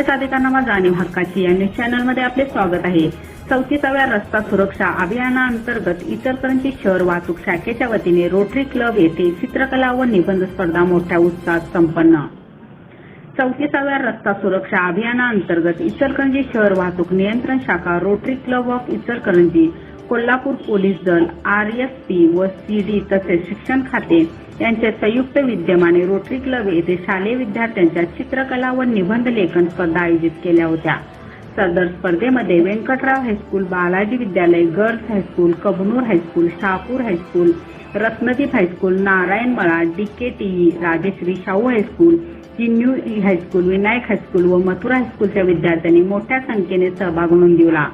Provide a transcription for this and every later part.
नुकतेच अधिकारांना जाणीव हक्काची या न्यूज चॅनलमध्ये आपले स्वागत आहे। 34व्या रस्ता सुरक्षा अभियानाअंतर्गत इचलकरंजी शहर वाहतूक शाखेच्या वतीने रोटरी क्लब येथे चित्रकला व निबंध स्पर्धा मोठ्या उत्साहात संपन्न। 34व्या रस्ता सुरक्षा अभियानाअंतर्गत इचलकरंजी शहर वाहतूक नियंत्रण शाखा, rotary club of Ichalkaranji, Kolhapur police दल, आरएसपी व सीडी तसेच शिक्षण खाते यांच्या संयुक्त विद्यमाने रोटरी क्लब येथे शालेय विद्यार्थ्यांच्या चित्रकला व निबंध लेखन स्पर्धा आयोजित केल्या होत्या। सदर स्पर्धेमध्ये Vyankatrao high school, Balaji Vidyalaya, girls high school, Kabnur high school, Shahapur high school, Ratnadeep high school, Narayan Mala, DKTE, Rajashri Shahu high school, Jinnu high school, Vinayak high school व मथुरा हायस्कूलच्या विद्यार्थ्यांनी मोठ्या संख्येने सहभाग नोंदविला।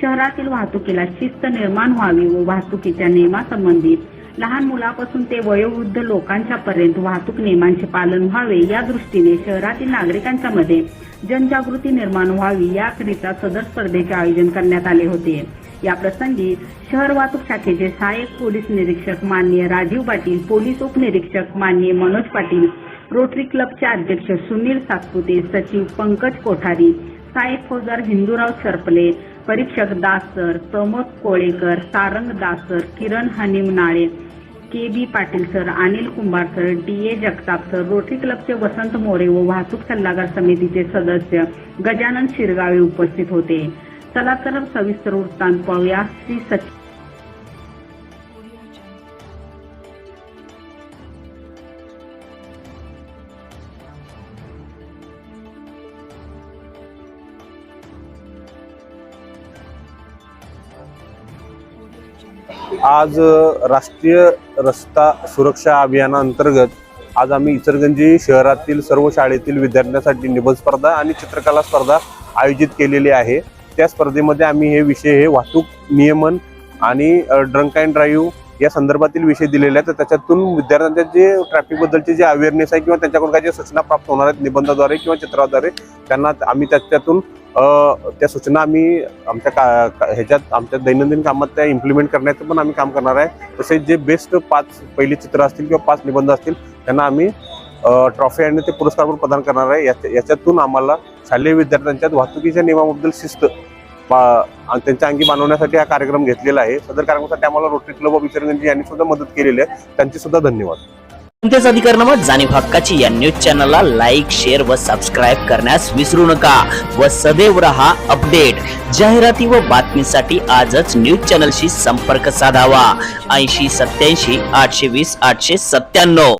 शहरातील वाहतुकीला शिस्त निर्माण व्हावी व वाहतुकीच्या नियमांसंबंधित लहान मुलापासून ते वयोवृद्ध लोकांच्या पर्यंत वाहतूक नियमांचे पालन व्हावे या दृष्टीने शहरातील नागरिकांच्या मध्ये जनजागृती निर्माण व्हावी याकरिता सदर स्पर्धेचे आयोजन करण्यात आले होते। या प्रसंगी शहर वाहतूक शाखेचे सहाय्यक पोलीस निरीक्षक माननीय राजीव पाटील, पोलीस उपनिरीक्षक माननीय मनोज पाटील, रोटरी क्लबचे अध्यक्ष सुनील सातपुते, सचिव पंकज कोठारी, सहाय्यक फौजदार हिंदूराव सरपले, परीक्षक Dasar, Pramod Kolekar, Sarang Dasar, Kiran Hanimanale, K B. Patil sir, Anil Kumbhar sir, D A. Jagtap sir, rotary क्लबचे वसंत मोरे व वाहतूक सल्लागार समितीचे सदस्य गजानन शिरगावे उपस्थित होते। चला तर सविस्तर वृत्तांत पाहूया। श्री सचिव आज राष्ट्रीय रस्ता सुरक्षा अभियानाअंतर्गत आज आम्ही इचलकरंजी शहरातील सर्व शाळेतील विद्यार्थ्यांसाठी निबंध स्पर्धा आणि चित्रकला स्पर्धा आयोजित केलेली आहे। त्या स्पर्धेमध्ये आम्ही हे विषय वाहतूक नियमन आणि ड्रंक अँड ड्राईव्ह या संदर्भातील विषय दिलेले आहेत। तर त्याच्यातून विद्यार्थ्यांच्या जे ट्रॅफिक बद्दलचे जे अवेअरनेस आहे किंवा त्यांच्याकडून काही सूचना प्राप्त होणार आहेत निबंधाद्वारे किंवा चित्राद्वारे, त्यांना आम्ही त्याच्यातून त्या सूचना आम्ही आमच्या दैनंदिन कामात त्या इम्प्लिमेंट करण्याचं पण आम्ही काम करणार आहे। तसेच जे बेस्ट 5 पहिली चित्र असतील किंवा 5 निबंध असतील त्यांना आम्ही ट्रॉफी आणि ते पुरस्कार पण प्रदान करणार आहे। याच्यातून आम्हाला शालेय विद्यार्थ्यांच्या वाहतुकीच्या नियमाबद्दल शिस्त त्यांच्या अंगी बांधवण्यासाठी हा कार्यक्रम घेतलेला आहे। सदर कार्यक्रमासाठी आम्हाला रोटरी क्लब ऑफ इचलकरंजी यांनी सुद्धा मदत केलेली आहे, त्यांची सुद्धा धन्यवाद। नुकतेच अधिकारांना जाणीव हक्काची या न्यूज चॅनलला लाईक, शेअर व सबस्क्राईब करण्यास विसरू नका व सदैव रहा अपडेट। जाहिराती व बातमीसाठी आजच न्यूज चॅनलशी संपर्क साधावा। 80 87 820 897।